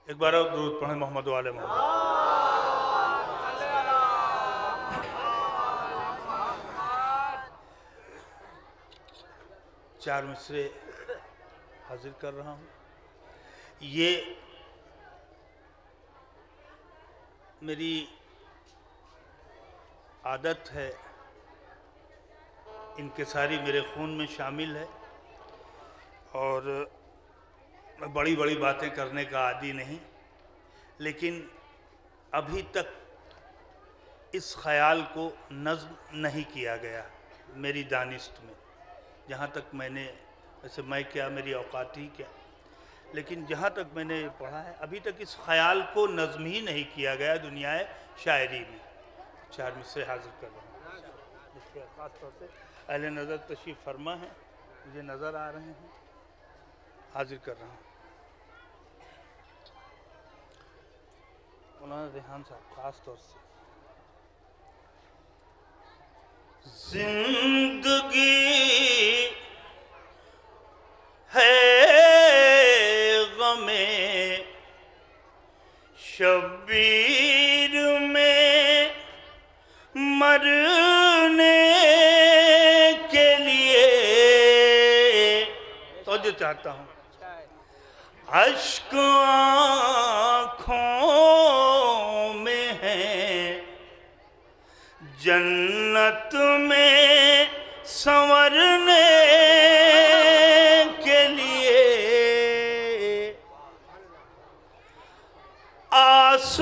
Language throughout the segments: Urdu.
ایک بار اور درود پڑھیں محمد و آل محمد۔ چار مصرے حاضر کر رہا ہوں۔ یہ میری عادت ہے، انکساری میرے خون میں شامل ہے، اور میں بڑی بڑی باتیں کرنے کا عادی نہیں، لیکن ابھی تک اس خیال کو نظم نہیں کیا گیا میری دانست میں، جہاں تک میں نے، ویسے میں کیا، میری اوقات ہی کیا، لیکن جہاں تک میں نے پڑھا ہے ابھی تک اس خیال کو نظم ہی نہیں کیا گیا دنیا شاعری میں۔ چار مصرے حاضر کر رہا ہوں، جس پہ خاص طور سے اہل نظر تشریف فرما ہے، مجھے نظر آ رہے ہیں، حاضر کر رہا ہوں۔ مولانا ریحان صاحب خاص طور سے۔ زندگی ہے غم شبیر میں مرنے کے لیے، توجہ چاہتا ہوں، اشک آنکھوں میں ہے، جنت میں سنورنے کے لیے،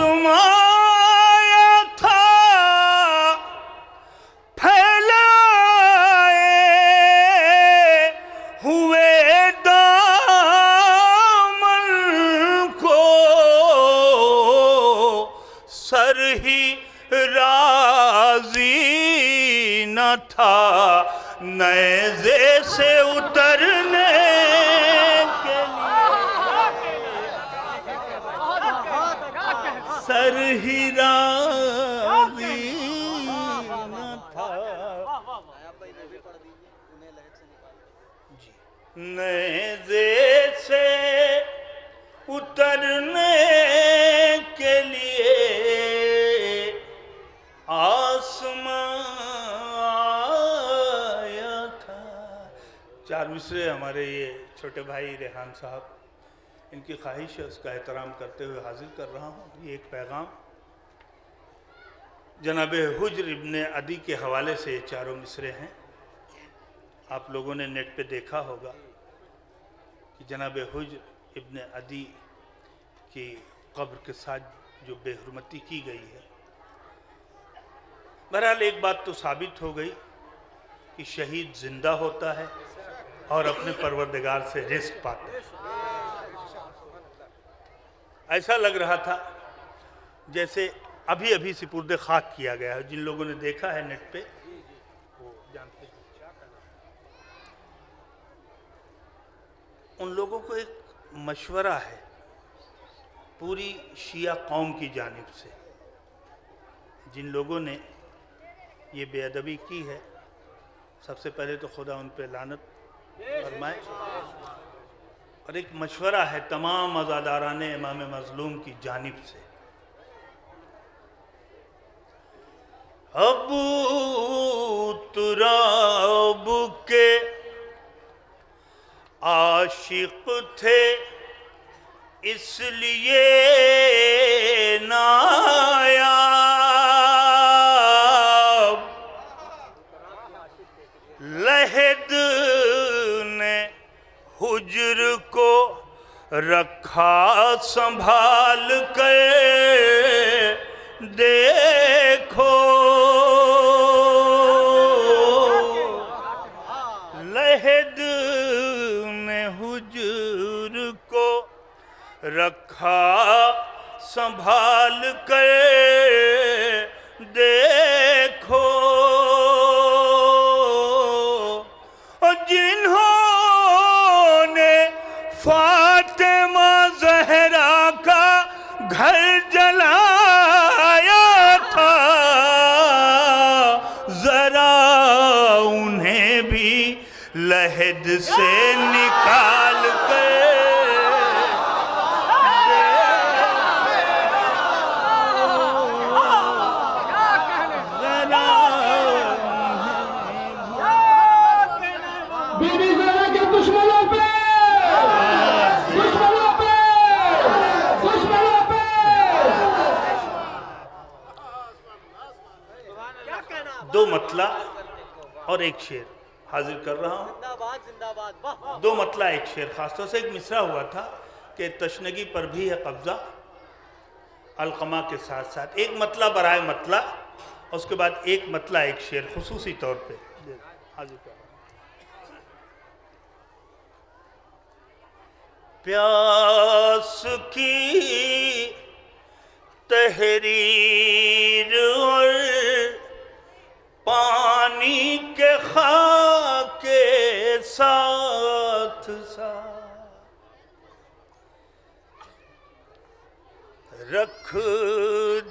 آسمان تھا پھیلائے ہوئے دامن کو، سر ہی راضی نہ تھا نیزے سے اترنے کے لیے، سر ہی راضی نہ تھا نیزے سے اترنے کے لیے، آسمان آیا تھا۔ چار مصرے ہمارے یہ چھوٹے بھائی ریحان صاحب، ان کی خواہش ہے، اس کا احترام کرتے ہوئے حاضر کر رہا ہوں۔ یہ ایک پیغام جناب حجر ابن عدی کے حوالے سے یہ چاروں مصرے ہیں۔ آپ لوگوں نے نیٹ پہ دیکھا ہوگا کہ جناب حجر ابن عدی کی قبر کے ساتھ جو بے حرمتی کی گئی ہے، بہرحال ایک بات تو ثابت ہو گئی کہ شہید زندہ ہوتا ہے اور اپنے پروردگار سے رزق پاتا ہے۔ ایسا لگ رہا تھا جیسے ابھی ابھی سپرد خاک کیا گیا ہے۔ جن لوگوں نے دیکھا ہے نیٹ پہ وہ جانتے ہیں۔ ان لوگوں کو ایک مشورہ ہے پوری شیعہ قوم کی جانب سے، جن لوگوں نے یہ بے ادبی کی ہے، سب سے پہلے تو خدا ان پہ لعنت فرمائے، اور ایک مشورہ ہے تمام عزاداران امام مظلوم کی جانب سے۔ ابو تراب کے عاشق تھے اس لیے نایاب، لحد نے حجر کو رکھا سنبھال کے، دیکھو لحد نے حجر کو رکھا سنبھال کے، دیکھو جنہوں نے فاطمہ زہرا کا گھر جلایا تھا، ذرا انہیں بھی لحد سے نکال کے دیکھو۔ اور ایک شعر حاضر کر رہا ہوں. زندہ باد زندہ باد. واہ. دو مطلع ایک شعر. خاص طور سے ایک مصرع ہوا تھا کہ تشنگی پر بھی ہے قبضہ القمہ کے ساتھ ساتھ. ایک مطلع برائے مطلع اور اس کے بعد ایک مطلع ایک شعر خصوصی طور پہ حاضر کر رہا ہوں. پیاس کی تحریر اور پانی کے خاک کے ساتھ ساتھ رکھ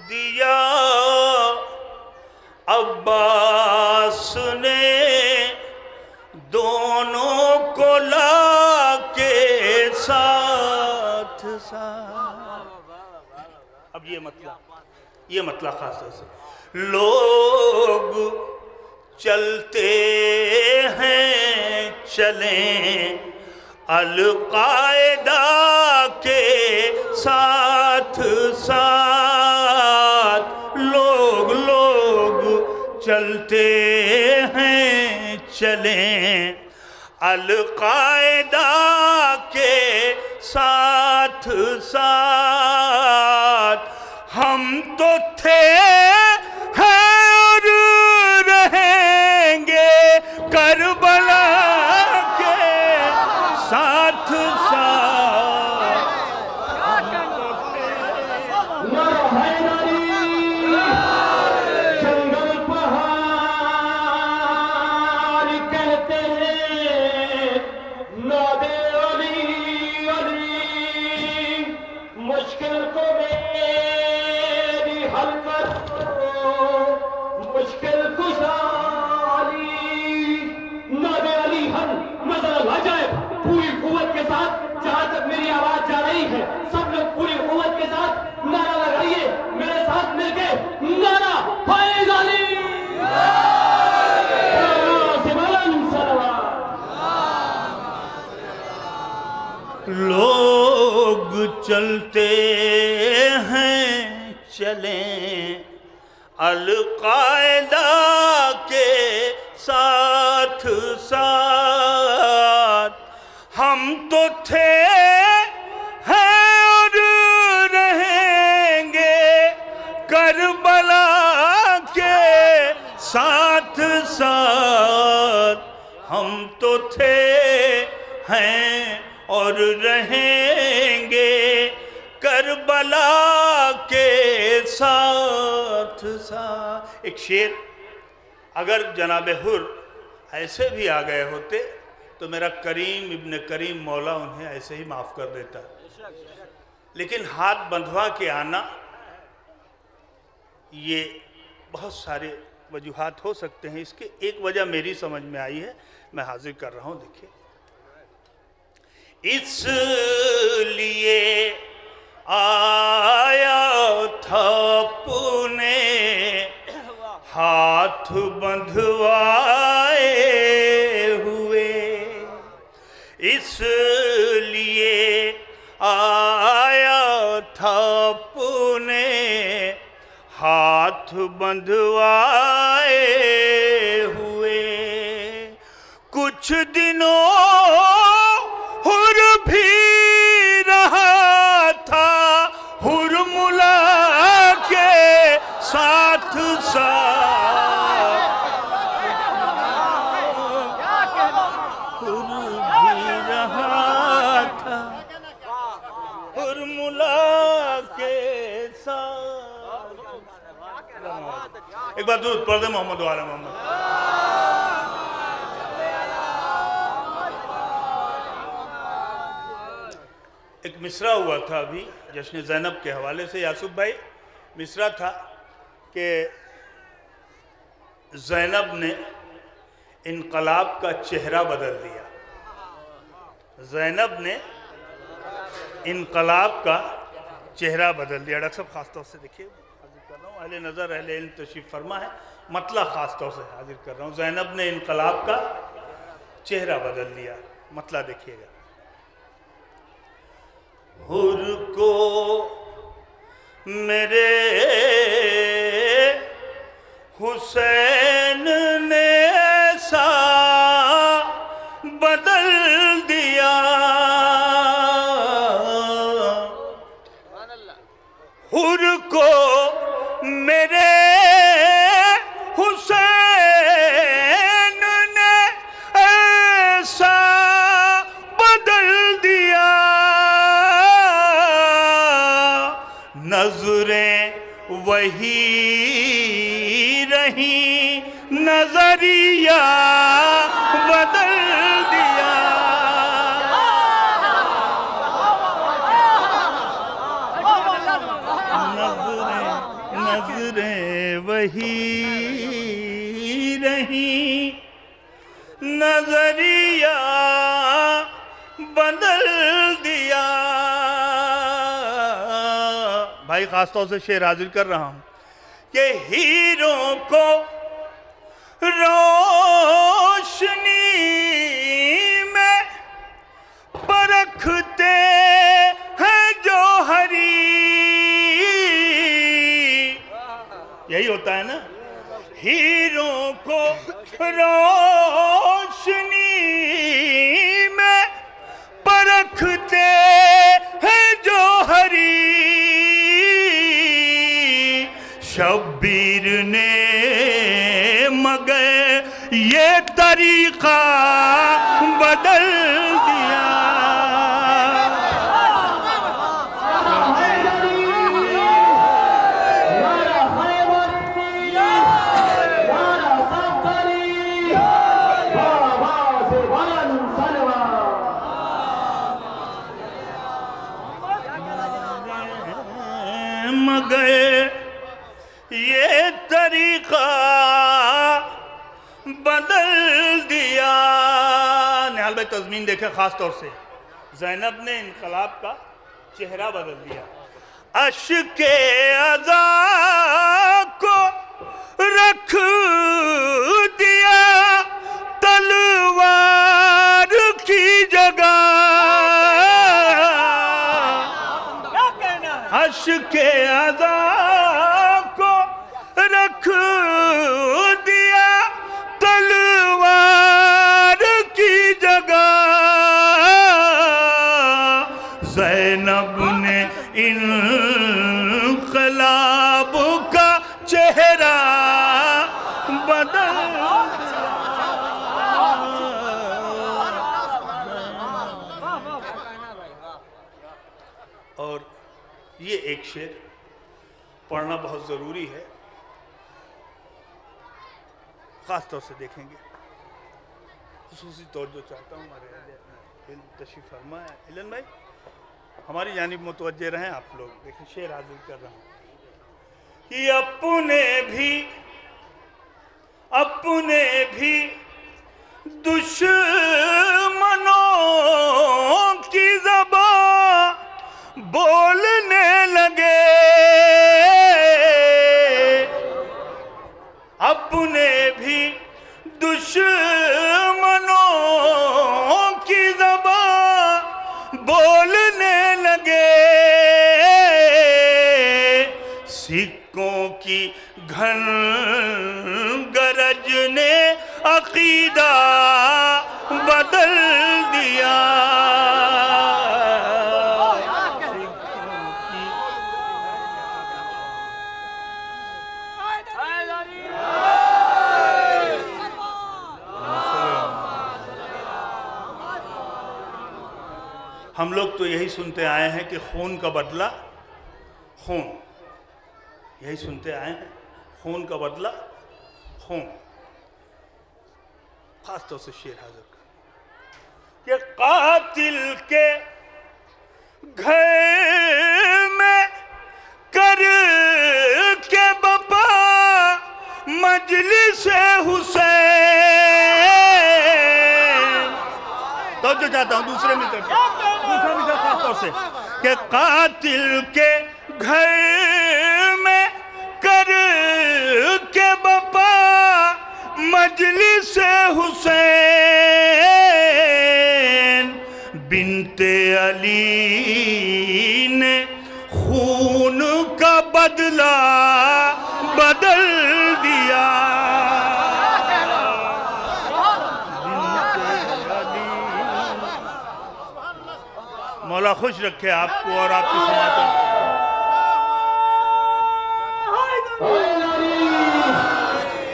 دیا عباس نے دونوں کو لا کے ساتھ ساتھ. اب یہ مطلب خاص طور سے لوگ چلتے ہیں چلیں القاعدہ کے ساتھ ساتھ. لوگ چلتے ہیں چلیں القاعدہ کے ساتھ ساتھ. ہم تو تھے ہیں اور رہیں گے کربلا کے ساتھ ساتھ. جنگل پہاڑ کہتے ہیں نادے علی علی مشکل کو میری حل کر مشکل کشالی. نادے علی حل نظر آ جائے پوری قوت کے ساتھ. جہاں تک میری آواز جا رہی ہے سب لوگ پوری قوت کے ساتھ نعرہ لگائیے میرے ساتھ مل کے. نعرہ فائز علی لوگ چلتے ہیں چلیں القاعدہ کے ساتھ ساتھ. ہم تو تھے ہیں اور رہیں گے کربلا کے ساتھ ساتھ. ہم تو تھے ہیں اور رہیں گے کربلا کے ساتھ ساتھ. ایک شعر اگر جناب حر ایسے بھی آ گئے ہوتے تو میرا کریم ابن کریم مولا انہیں ایسے ہی معاف کر دیتا. لیکن ہاتھ بندھوا کے آنا یہ بہت سارے وجوہات ہو سکتے ہیں. اس کے ایک وجہ میری سمجھ میں آئی ہے میں حاضر کر رہا ہوں. دیکھیں اس لیے آیا تھا اپنے ہاتھ بندھوائے ہوئے. اس لیے آیا تھا اپنے ہاتھ بندھوائے ہوئے. کچھ دنوں حر بھی رہا تھا حرملا کے ساتھ ساتھ. حر بھی رہا تھا حرملا کے ساتھ. ایک بار درود پڑھ دیں محمد و آل محمد. ایک مصرع ہوا تھا ابھی جشن زینب کے حوالے سے. یاسف بھائی مصرع تھا کہ زینب نے انقلاب کا چہرہ بدل دیا. زینب نے انقلاب کا چہرہ بدل دیا. ڈاکٹر صاحب خاص طور سے دیکھیے حاضر کر رہا ہوں. اہل نظر اہل علم تشریف فرما ہے. مطلب خاص طور سے حاضر کر رہا ہوں. زینب نے انقلاب کا چہرہ بدل دیا. مطلب دیکھیے گا. حر کو میرے حسین نے ایسا نظریں وہی رہیں نظریہ بدل دیا نظریں وہی رہیں نظریہ بدل دیا. بھائی خاص طور سے شعر حاضر کر رہا ہوں کہ ہیروں کو روشنی میں پرکھتے ہیں جوہری. یہی ہوتا ہے نا, ہیروں کو روشنی میں پرکھتے ہیں جوہری. شبیر نے مگر یہ طریقہ بدل دیا. مگر یہ طریقہ بدل دیا. نہال بھائی تضمین دیکھیں خاص طور سے, زینب نے انقلاب کا چہرہ بدل دیا. اشک عزا کو رکھ دیا تلوار کی جگہ. اشک عزا کو رکھ دیا تلوار کی جگہ. زینب نے انقلاب کا چہرہ بدل اور یہ ایک شعر پڑھنا بہت ضروری ہے. خاص طور سے دیکھیں گے, خصوصی توجہ چاہتا ہوں ہمارے تشریف فرما ہے علن بھائی, ہماری جانب متوجہ رہیں آپ لوگ. دیکھیں شعر حاضر کر رہا ہوں کہ اپنے بھی دشمنوں کی زبان بولنے لگے. اپنے بھی دشمنوں کی زبان بولنے لگے. سکوں کی گھن گرج نے عقیدہ بدل دیا. ہم لوگ تو یہی سنتے آئے ہیں کہ خون کا بدلہ خون, یہی سنتے آئے ہیں, خون کا بدلہ خون. خاص طور سے شعر حاضر کر کہ قاتل کے گھر میں کر کے بپا مجلس حسین. توجہ چاہتا ہوں دوسرے مصرع خاص طور سے کہ قاتل کے گھر میں کر کے بپا مجلس حسین. بنت علی نے خون کا بدلہ بدل دیا. مولا خوش رکھے آپ کو اور آپ کی سماعت.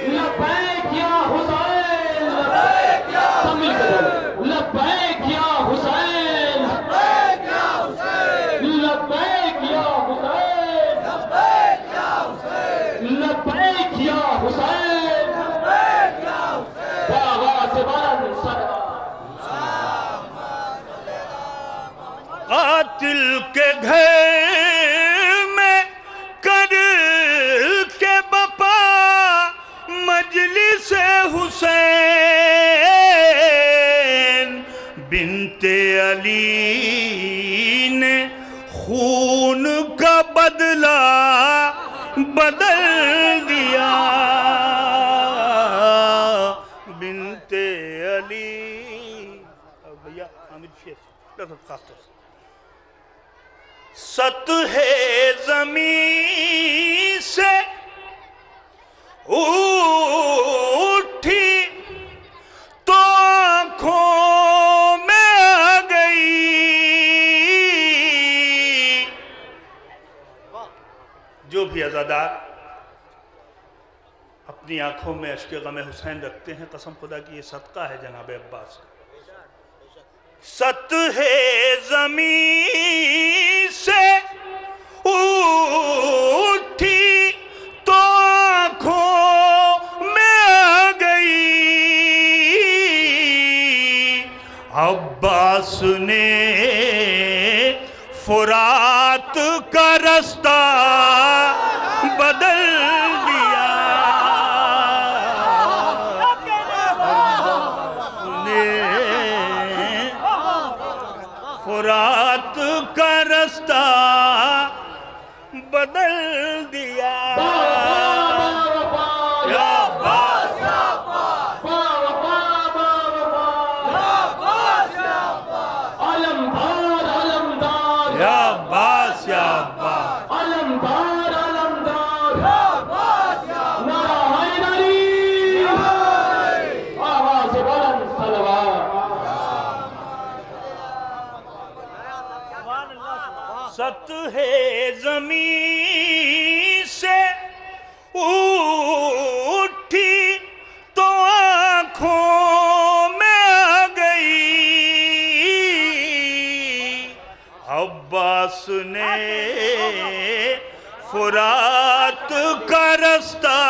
لبیک یا حسین, لبیک یا حسین, لبیک یا حسین, لبیک یا حسین. خون کا بدلہ بدل دیا بنت علی. بھیا عامر شیخ خاص طور سے سطح زمین سے اٹھی تو آنکھوں میں آ گئی. جو بھی عزادار اپنی آنکھوں میں اشک غم حسین رکھتے ہیں، قسم خدا کی یہ صدقہ ہے جناب عباس کا. سطح زمین سے اٹھی تو آنکھوں میں آ گئی. عباس نے فرات کا رستہ بدل دیا. فرات کا رستہ بدل دیا. یا عباس علمدار علمدار یا عباس یا عباس علمدار علمدار نعرہ حیدری آواز بلند صلوات. سطح زمین سے اٹھی تو آنکھوں میں آ گئی. عباس نے فرات کا رستہ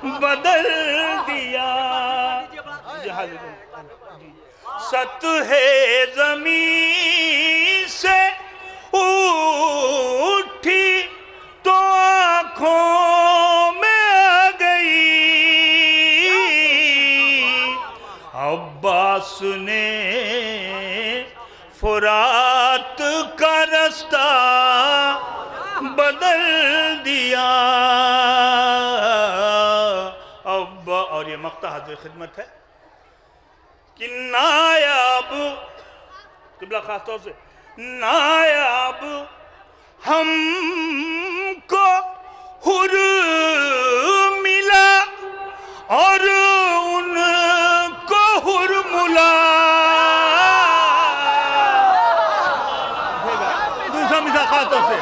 بدل دیا. سطح زمین سے اٹھی تو آنکھوں میں آ گئی. عباس نے فرات کا رستہ بدل دیا. اور یہ مقطع حاضر خدمت ہے کہ نایاب قبلہ خاص طور سے نایاب ہم کو حر ملا اور ان کو حر ملا. دوسرا مثال خاص طور سے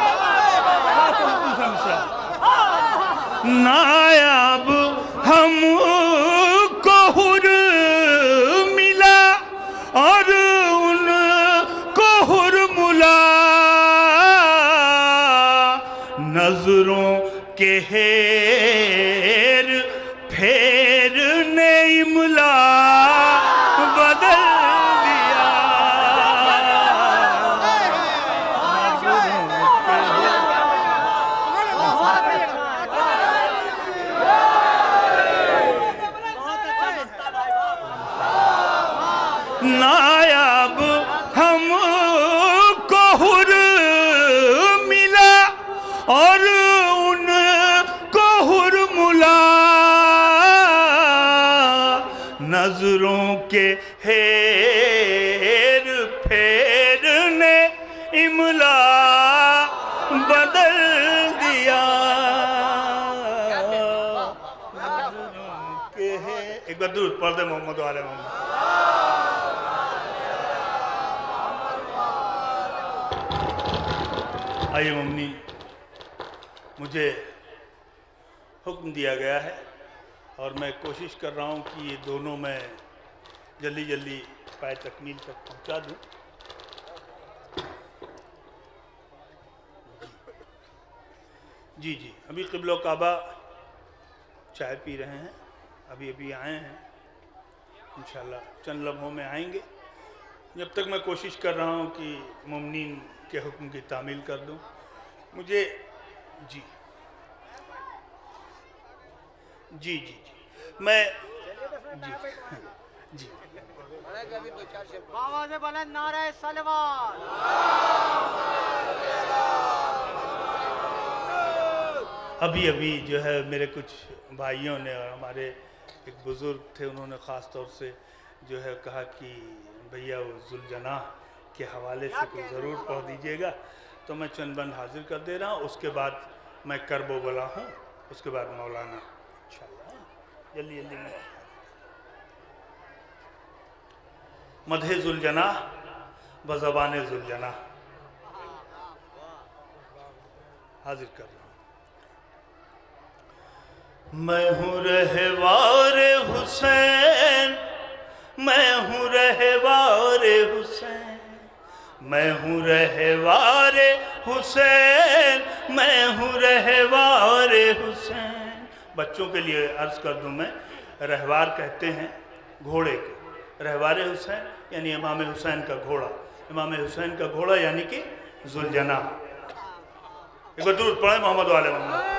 دوسرا مثال نایاب ہم کو حر ملا اور ان کو حر ملا. نظروں کے ہیر پھیر نے املا بدل دیا. نایاب ہم کو حر ملا اور ان کو حر ملا. نظروں کے ہیر پھیر نے املا بدل دیا. ایک بار درود پڑھ دے محمد و آل محمد. آئیے ممنی، مجھے حکم دیا گیا ہے اور میں کوشش کر رہا ہوں کہ یہ دونوں میں جلدی جلدی پائے تکمیل تک پہنچا دوں. جی ابھی قبلہ و کعبہ چائے پی رہے ہیں، ابھی آئے ہیں، انشاءاللہ چند لمحوں میں آئیں گے. جب تک میں کوشش کر رہا ہوں کہ ممنین کے حکم کی تعمیل کر دوں. مجھے جی میں جی آواز بلند نعرہ صلوات. ابھی ابھی جو ہے میرے کچھ بھائیوں نے اور ہمارے ایک بزرگ تھے، انہوں نے خاص طور سے جو ہے کہا کہ بھیا وہ ذوالجناح کے حوالے سے کچھ ضرور پڑھ دیجیے گا، تو میں چند بند حاضر کر دے رہا ہوں. اس کے بعد میں کرب و بلا ہوں، اس کے بعد مولانا انشاءاللہ جلدی جلدی میں مدح ذوالجناح بزبان ذوالجناح حاضر کر رہا ہوں. میں ہوں رہوار حسین، میں ہوں رہوار حسین، میں ہوں رہوار حسین، میں ہوں رہوار حسین. بچوں کے لیے عرض کر دوں میں، رہوار کہتے ہیں گھوڑے کو، رہوار حسین یعنی امام حسین کا گھوڑا، امام حسین کا گھوڑا یعنی کہ ذوالجناح. ایک بار درود پڑھیں محمد و آل محمد.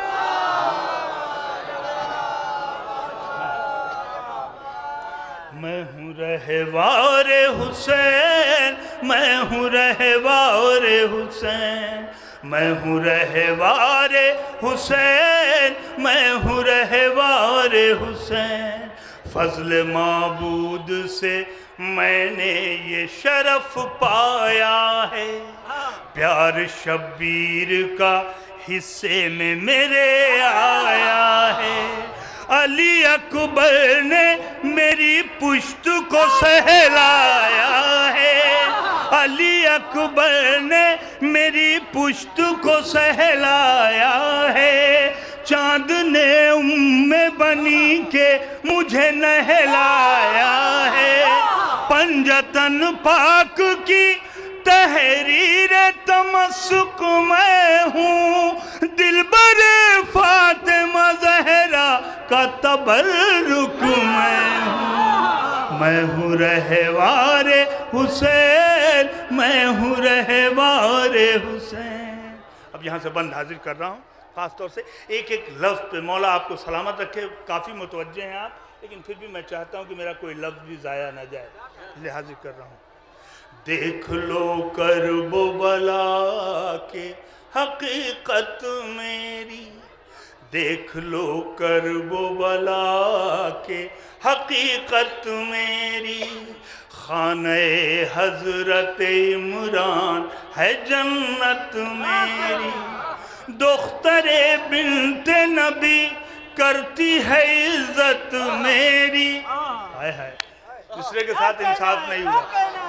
میں ہوں رہوار حسین، میں ہوں رہوار حسین، میں ہوں رہوار حسین، میں ہوں رہوار حسین. فضل معبود سے میں نے یہ شرف پایا ہے، پیار شبیر کا حصے میں میرے آیا ہے. علی اکبر نے میری پشت کو سہلایا ہے، علی اکبر نے میری پشت کو سہلایا ہے. چاند نے ام بنی کے مجھے نہلایا ہے. پنجتن پاک کی تحریر تمسک میں ہوں، دلبر فاطمہ زہرا کا تبرک میں ہوں. میں ہوں رہوار حسین، میں ہوں رہوار حسین. اب یہاں سے بند حاضر کر رہا ہوں. خاص طور سے ایک ایک لفظ پہ مولا آپ کو سلامت رکھے. کافی متوجہ ہیں آپ، لیکن پھر بھی میں چاہتا ہوں کہ میرا کوئی لفظ بھی ضائع نہ جائے، لہذا حاضر کر رہا ہوں. دیکھ لو کرب و بلا کے حقیقت میری، دیکھ لو کرب و بلا کے حقیقت میری. خانہ حضرت عمران ہے جنت میری. دختر بنت نبی کرتی ہے عزت میری. ہائے ہائے، دوسرے کے ساتھ انصاف نہیں ہوا.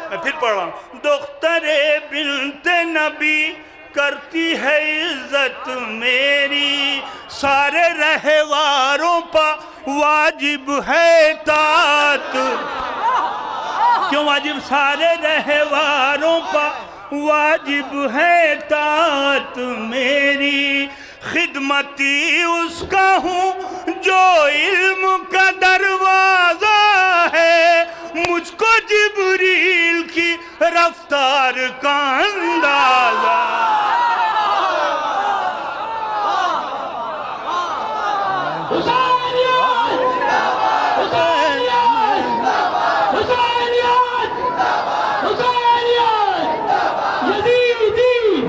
میں پھر پڑھ رہا ہوں. دختر بنت نبی کرتی ہے عزت میری. سارے رہواروں پا واجب ہے اطاعت. کیوں واجب؟ سارے رہواروں پا واجب ہے اطاعت میری. خدمتی اس کا ہوں جو علم کا دروازہ ہے، مجھ کو جبریل کی رفتار کا اندازہ.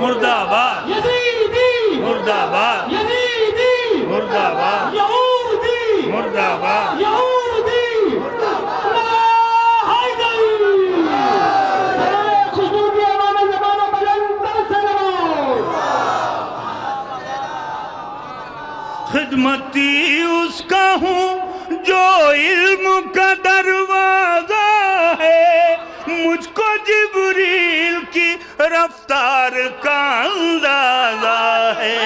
مرد آباد، مرد آباد، مرد آباد، مرد آباد. خدمتی اس کا ہوں جو علم کا دروازہ ہے، مجھ کو جبریل کی رفتار کا اندازہ ہے.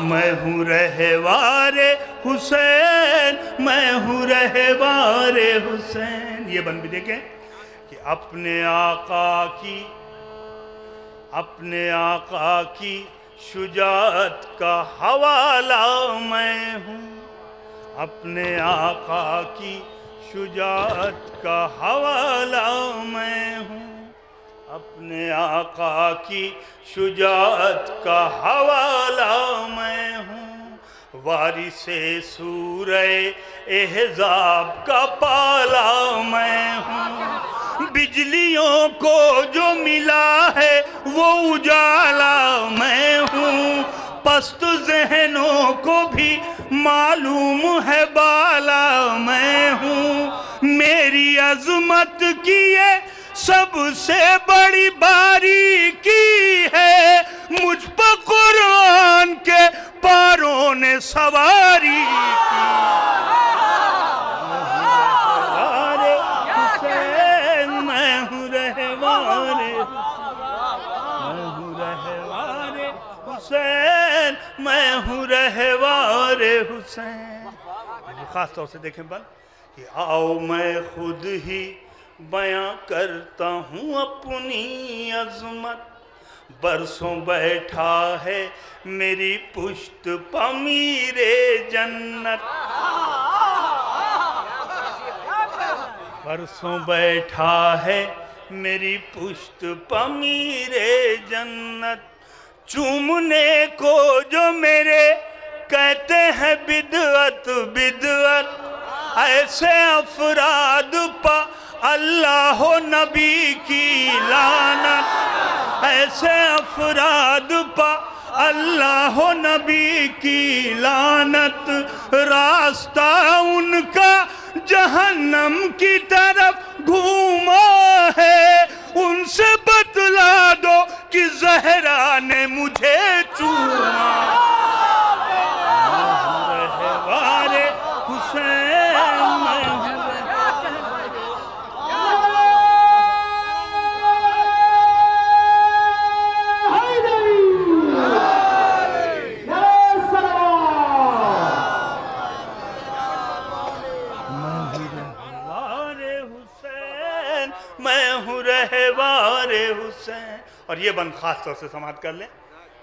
میں ہوں رہوار حسین، میں ہوں رہوار حسین. یہ بند بھی دیکھیں کہ اپنے آقا کی شجاعت کا حوالہ میں ہوں. اپنے آقا کی شجاعت کا حوالہ میں ہوں. اپنے آقا کی شجاعت کا حوالہ میں ہوں. وارث سورہ احزاب کا پالا میں ہوں. بجلیوں کو جو ملا ہے وہ اجالا میں ہوں. پست ذہنوں کو بھی معلوم ہے بالا میں ہوں، میری عظمت کی یہ سب سے بڑی باریکی ہے، مجھ پر قرآن کے پاروں نے سواری کی۔ میں ہوں رہوار حسین، میں ہوں رہوار حسین۔ خاص طور سے دیکھیں بند کہ آؤ میں خود ہی بیاں کرتا ہوں اپنی عظمت، برسوں بیٹھا ہے میری پشت پہ میرے جنت، برسوں بیٹھا ہے میری پشت پہ میرے جنت، چومنے کو جو میرے کہتے ہیں بدعت بدعت، ایسے افراد پہ اللہ و نبی کی لعنت، ایسے افراد پہ اللہ و نبی کی لعنت، راستہ ان کا جہنم کی طرف گھوما ہے، ان سے بتلا دو کہ زہرا نے مجھے چوما۔ رہوار حسین، میں ہوں رہوار حسین۔ اور یہ بند خاص طور سے سماعت کر لیں،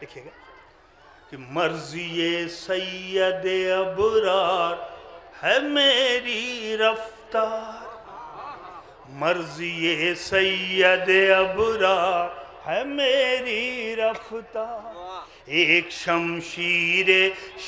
دیکھیے گا کہ مرضی سید ابرار ہے میری رفتار، مرضی سید ابرار ہے میری رفتار، ایک شمشیر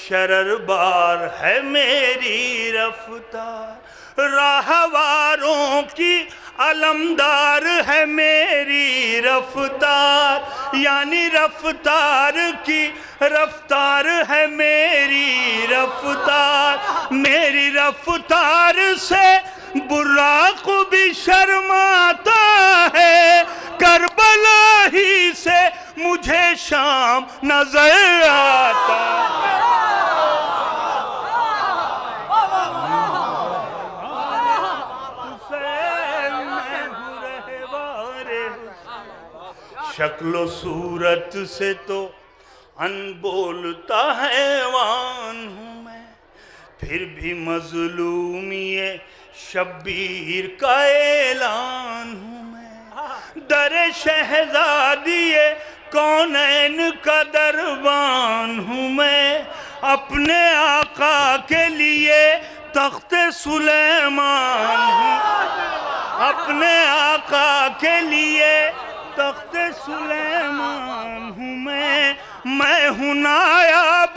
شرر بار ہے میری رفتار، راہواروں کی علمدار ہے میری رفتار، یعنی رفتار کی رفتار ہے میری رفتار، میری رفتار سے براق بھی شرماتا ہے، کربلا ہی سے مجھے شام نظر آتا ہے۔ شکل و صورت سے تو ان بولتا حیوان ہوں میں، پھر بھی مظلومی شبیر کا اعلان ہوں میں، در شہزادی کونین کا دربان ہوں میں، اپنے آقا کے لیے تخت سلیمان ہوں، اپنے آقا کے لیے تخت سلیمان ہوں میں ہوں نایاب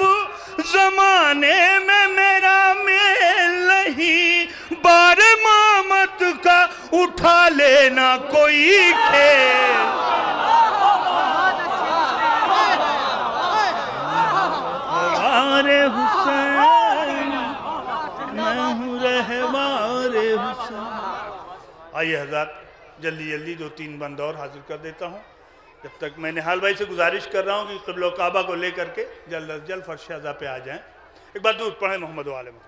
زمانے میں میرا میل نہیں، بار مامت کا اٹھا لینا کوئی کھیل۔ رہوار حسین، میں ہوں رہوار حسین۔ آئیے حضرات جلدی جلدی دو تین بند اور حاضر کر دیتا ہوں، جب تک میں نہال بھائی سے گزارش کر رہا ہوں کہ قبلہ و کعبہ کو لے کر کے جلد از جلد فرش عزا پہ آ جائیں۔ ایک بار درود پڑھیں محمد و آل محمد۔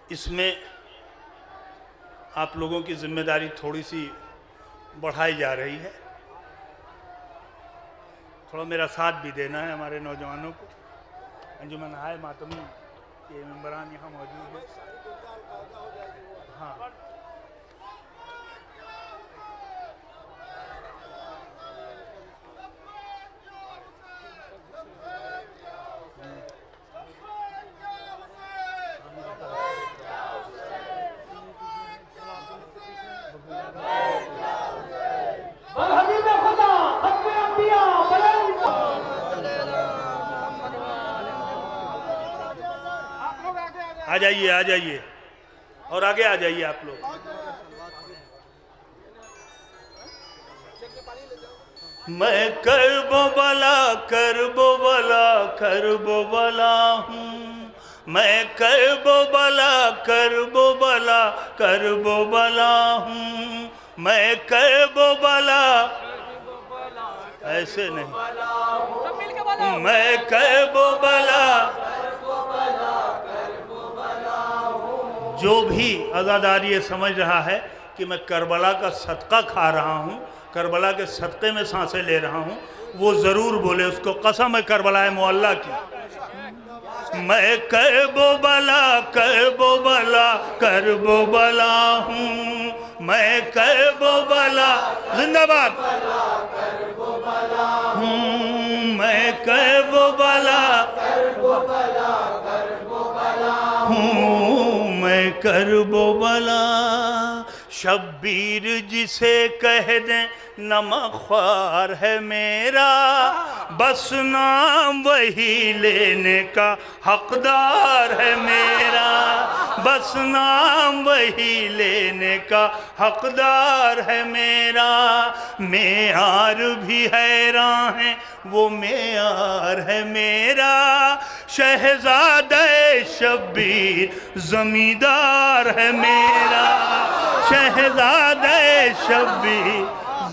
اس میں آپ لوگوں کی ذمہ داری تھوڑی سی بڑھائی جا رہی ہے، تھوڑا میرا ساتھ بھی دینا ہے ہمارے نوجوانوں کو۔ انجمن ہائے ماتمی کے ممبران یہاں موجود ہیں۔ ہاں آ جائیے اور آگے آ جائیے آپ لوگ۔ میں کرب و بلا کرب و بلا کرب و بلا ہوں، میں کرب و بلا کرب و بلا کرب و بلا ہوں، میں کرب و بلا ایسے نہیں، میں کرب و بلا جو بھی عزاداری یہ سمجھ رہا ہے کہ میں کربلا کا صدقہ کھا رہا ہوں، کربلا کے صدقے میں سانسیں لے رہا ہوں، وہ ضرور بولے، اس کو قسم ہے کربلا معلیٰ کی، میں کرب و بلا کرب و بلا کرب و بلا ہوں، میں کرب و بلا زندہ باد ہوں، میں کرب و بلا ہوں، میں کرب و بلا شبیر جسے کہہ دیں نمک خوار ہے میرا، بس نام وہی لینے کا حقدار ہے میرا، بس نام وہی لینے کا حقدار ہے میرا، معیار بھی حیران ہے وہ معیار ہے میرا، شہزادہ شبیر زمیندار ہے میرا، شہزادہ شبیر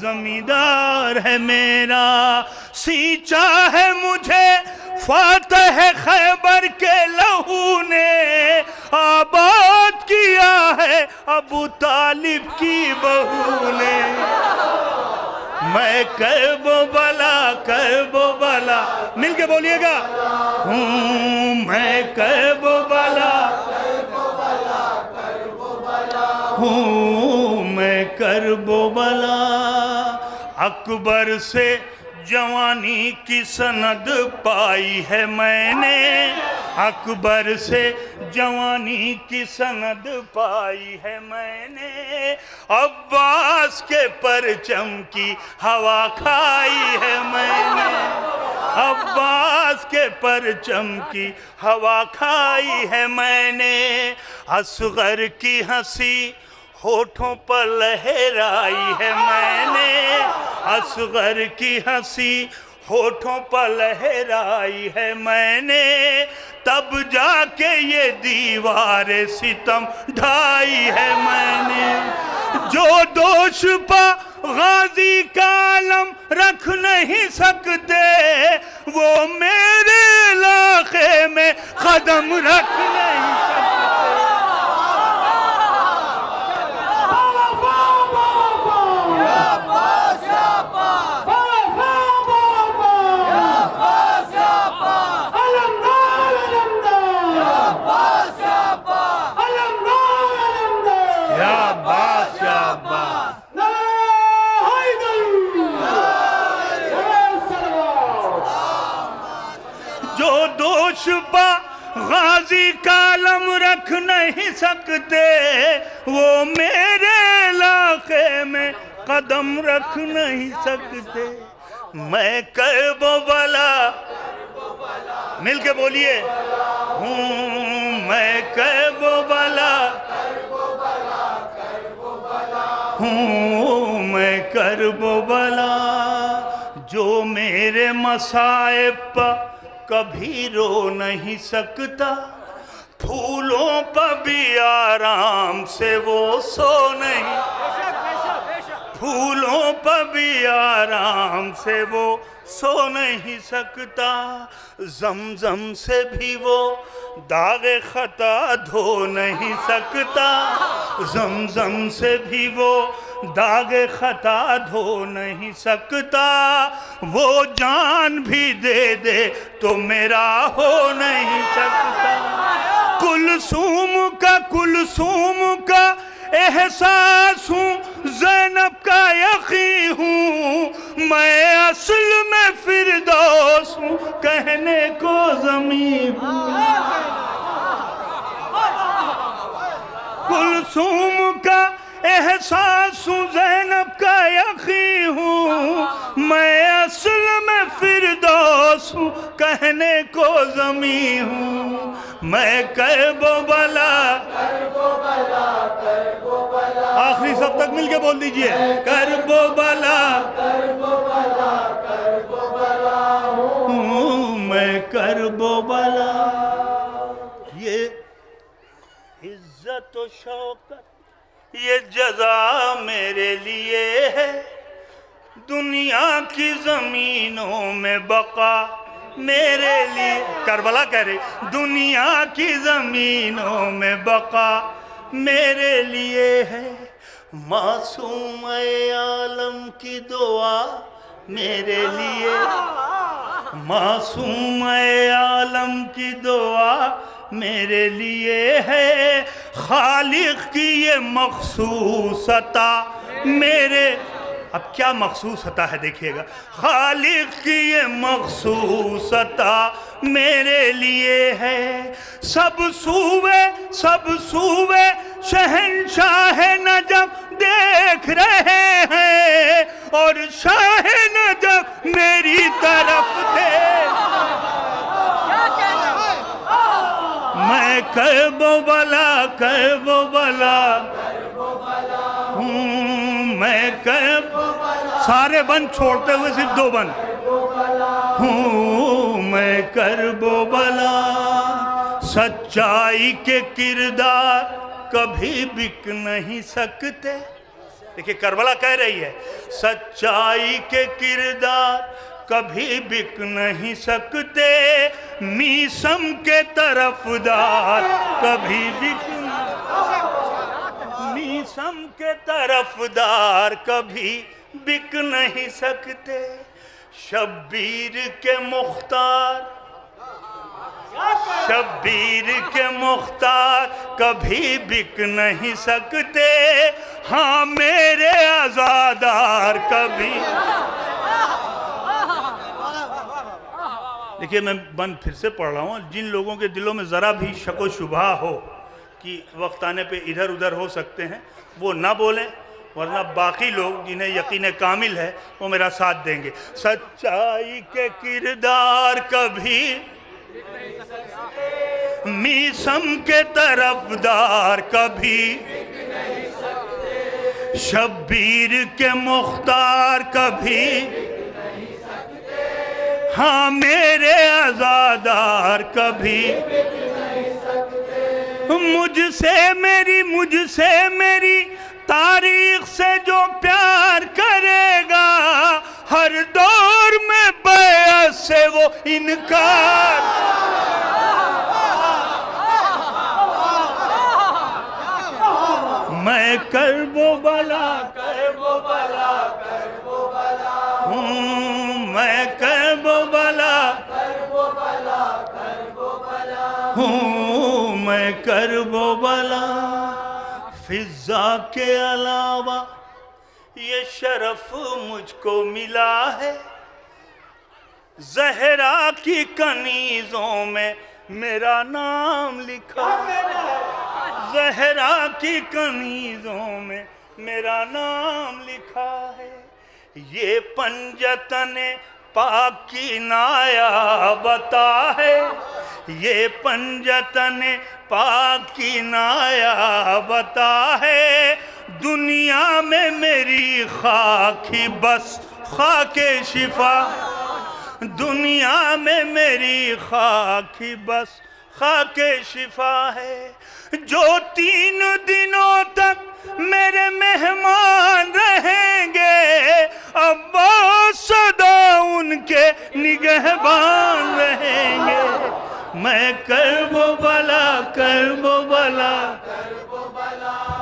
زمیندار ہے میرا، سینچا ہے مجھے فاتح خیبر کے لہو نے، آباد کیا ہے ابو طالب کی بہو نے، میں کرب و بلا کرب و بلا مل کے بولیے گا ہوں، میں کرب و بلا ہوں، میں کرب و بلا اکبر سے جوانی کی سند پائی ہے میں نے، اکبر سے جوانی کی سند پائی ہے میں نے، عباس کے پرچم کی ہوا کھائی ہے میں نے، عباس کے پرچم کی ہوا کھائی ہے میں نے، اصغر کی ہنسی ہونٹوں پر لہرائی ہے میں نے، اصغر کی ہنسی ہونٹوں پر لہرائی ہے میں نے، تب جا کے یہ دیوار ستم ڈھائی ہے میں نے، جو دوش پا غازی کا علم رکھ نہیں سکتے وہ میرے علاقے میں قدم رکھ نہیں سکتے، غازی کا علم رکھ نہیں سکتے وہ میرے علاقے میں قدم رکھ نہیں سکتے، میں کرب و بلا مل کے بولیے ہوں، میں کرب و بلا ہوں، میں کرب و بلا جو میرے مصائب پر کبھی رو نہیں سکتا، پھولوں پر بھی آرام سے وہ سو نہیں، پھولوں پر بھی آرام سے وہ سو نہیں سکتا، زمزم سے بھی وہ داغ خطا دھو نہیں سکتا، زمزم سے بھی وہ داغ خطا دھو نہیں سکتا، وہ جان بھی دے دے تو میرا ہو نہیں سکتا، کلثوم کا احساس ہوں، زینب کا یقین ہوں، میں اصل میں فردوس ہوں، کہنے کو زمین ہوں، کلثوم کا احساس ہوں، زینب کا یقین ہوں، میں اصل میں فردوس ہوں، کہنے کو زمین ہوں، میں کرب و بلا آخری صف تک مل کے بول دیجئے، کرب و بلا ہوں میں، کرب و بلا. یہ عزت و شوقت یہ جزا میرے لیے ہے، دنیا کی زمینوں میں بقا میرے لیے. کربلا کہہ رہی دنیا کی زمینوں میں بقا میرے لیے ہے، معصوم عالم کی دعا میرے لیے، معصوم عالم کی دعا میرے لیے ہے، خالق کی یہ مخصوص عطا میرے. اب کیا مخصوص عطا ہے دیکھیے گا، خالق کی یہ مخصوص عطا میرے لیے ہے. سب صوبے شہنشاہ نجف دیکھ رہے ہیں، اور شاہ نجف میری طرف دیکھ. میں کرب و بلا ہوں، میں کرب سارے بند چھوڑتے ہوئے صرف 2 بند ہوں، میں کرب و بلا. سچائی کے کردار کبھی بک نہیں سکتے. دیکھیں کربلا کہہ رہی ہے سچائی کے کردار کبھی بک نہیں سکتے، میسم کے طرفدار کبھی بک میسم کے طرفدار کبھی بک نہیں سکتے. شبیر کے مختار کبھی بک نہیں سکتے، ہاں میرے عزادار کبھی. دیکھیے میں بند پھر سے پڑھ رہا ہوں. جن لوگوں کے دلوں میں ذرا بھی شک و شبہ ہو کہ وقت آنے پہ ادھر ادھر ہو سکتے ہیں وہ نہ بولیں، ورنہ باقی لوگ جنہیں یقین کامل ہے وہ میرا ساتھ دیں گے. سچائی کے کردار کبھی میسم کے طرفدار کبھی، شبیر کے مختار کبھی، ہاں میرے عزادار کبھی. مجھ سے میری تاریخ سے جو پیار کرے گا، ہر دور میں بیعت سے وہ انکار. میں کرب و بلا ہوں، میں کرب و بلا ہوں، میں کرب و بلا. فضا کے علاوہ یہ شرف مجھ کو ملا ہے، زہرا کی کنیزوں میں میرا نام لکھا ہے، زہرا کی کنیزوں میں میرا نام لکھا ہے. یہ پنجتن پاک کی نایاب عطا ہے، یہ پنجتن پاک کی نایاب عطا ہے. دنیا میں میری خاک ہی بس خاک شفا، دنیا میں میری خاک ہی بس خاک شفا ہے. جو 3 دنوں تک میرے مہمان رہیں گے، اب وہ سدا ان کے نگہبان رہیں گے. میں کرب و بلا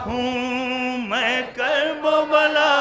ہوں، میں کرب و بلا